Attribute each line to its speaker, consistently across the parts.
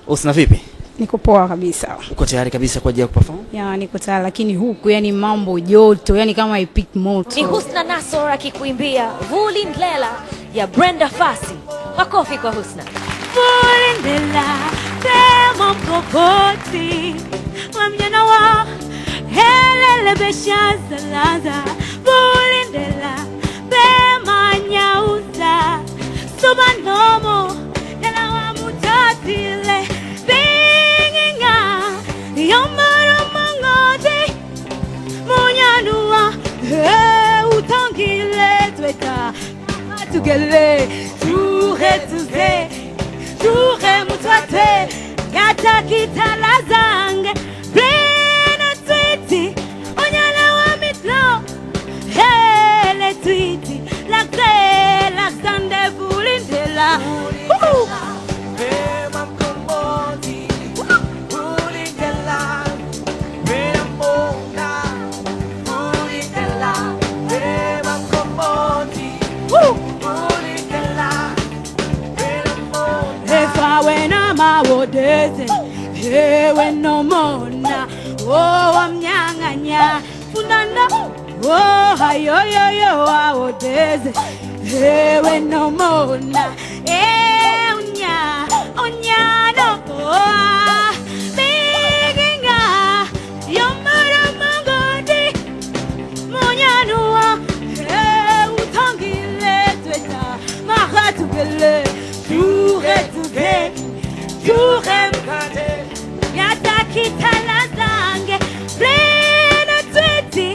Speaker 1: Husna vipi?
Speaker 2: Niko poa kabisa.
Speaker 1: Uko tayari kabisa kwa ajili ya kuperform?
Speaker 2: Ya, niko tayari, lakini huku yani mambo joto, yani kama ipik moto.
Speaker 3: Ni Husna Nassor akikuimbia Vulindlela ya Brenda Fassie. Makofi kwa Husna.
Speaker 4: Vulindlela tema mkokoti wa mjana wa helele beshaza laza. Vulindlela tema nyauza subanomo yana wa mutatile binginga yomara mangode munyanua utangile tweta atugele tuhe mutwate gata kitalazange plena twiti onyala wa mitlo hele twiti lakzande Vulindlela Wodeze hewe no mona oh amnyanganya fundana oh hayo yo wodeze hewe no mona onya no biginga yomara mangodi monyanua utangile tweta mahatugele tuhe Tuhem yata kitalazange plena twiti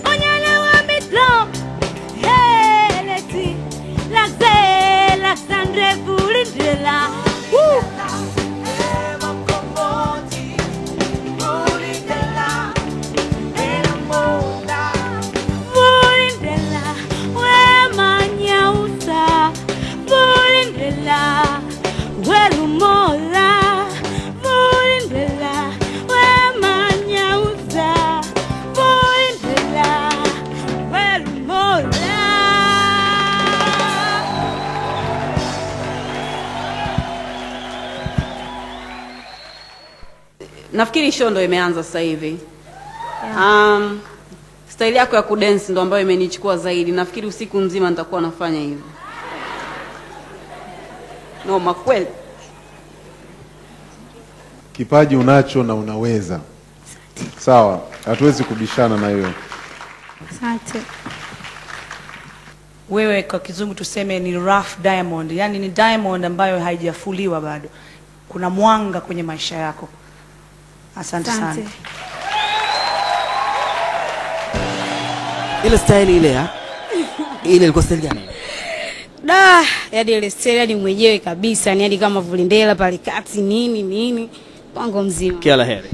Speaker 4: onyale wa mitlo heleti lakzande Vulindlela Vulindlela wemanyausa Vulindlela welumola Vulindlela wemanyauza Vulindlela welumola.
Speaker 5: Nafikiri show ndo imeanza sasa hivi. Style yako ya kudance ndo ambayo imenichukua zaidi. Nafikiri usiku mzima nitakuwa nafanya hivyo. No makweli.
Speaker 6: Kipaji unacho na unaweza. Sawa, hatuwezi kubishana na hiyo.
Speaker 2: Asante.
Speaker 7: Wewe kwa kizungu tuseme ni rough diamond, yani ni diamond ambayo haijafuliwa bado. Kuna mwanga kwenye maisha yako. Asante sana.
Speaker 1: Ile style ile ya? Ile ilikuwa style gani?
Speaker 2: Yaani ile style ni mwenyewe kabisa, yani kama Vulindlela pale kati nini pango mzima.
Speaker 1: Kila la heri.